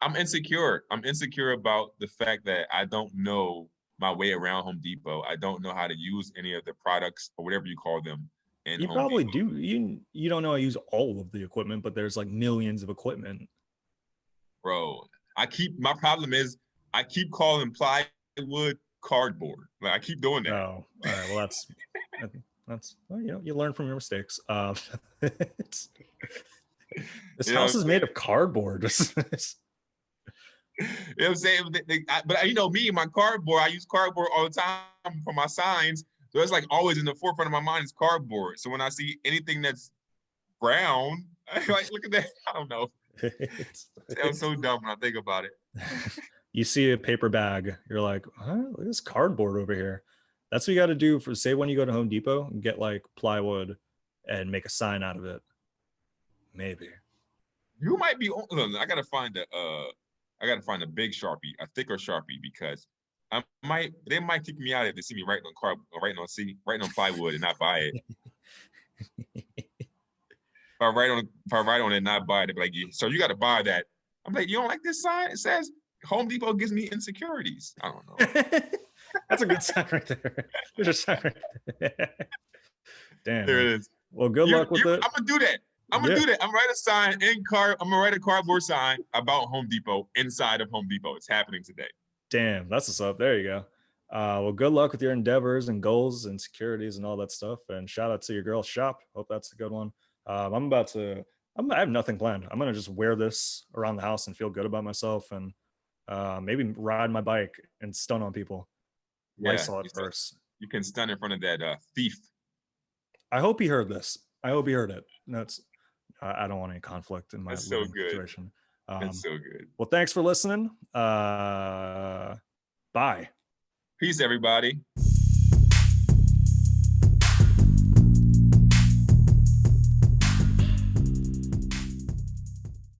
I'm insecure. I'm insecure about the fact that I don't know my way around Home Depot. I don't know how to use any of the products or whatever you call them. You probably do. You don't know how to use all of the equipment, but there's like millions of equipment. Bro, my problem is I keep calling plywood cardboard. Like, I keep doing that. Oh, all right. Well, that's well, you learn from your mistakes. This house is made of cardboard. You know what I'm saying? But you know me, my cardboard, I use cardboard all the time for my signs. So it's like always in the forefront of my mind is cardboard. So when I see anything that's brown, I'm like, look at that. I don't know. Sounds so dumb when I think about it. You see a paper bag, you're like, huh? Look at this cardboard over here. That's what you got to do for, say, when you go to Home Depot and get like plywood and make a sign out of it. Maybe. You might be. I gotta find a big Sharpie, a thicker Sharpie, because they might kick me out if they see me writing on plywood and not buy it. If I write on it and not buy it, they'll be like, yeah, so you got to buy that. I'm like, you don't like this sign? It says Home Depot gives me insecurities. I don't know. That's a good sign right there. There's a sign right there. Damn. There it is. Well, good luck with it. I'm gonna do that. I'm gonna do that. I'm gonna write a sign I'm gonna write a cardboard sign about Home Depot inside of Home Depot. It's happening today. Damn, that's what's up. There you go. Well, good luck with your endeavors and goals and securities and all that stuff. And shout out to your girl's shop. Hope that's a good one. I have nothing planned. I'm gonna just wear this around the house and feel good about myself, and maybe ride my bike and stun on people. Yeah, I saw it first. You can stun in front of that thief. I hope he heard this. I hope he heard it. I don't want any conflict in my situation. That's so good. Well, thanks for listening. Bye. Peace, everybody.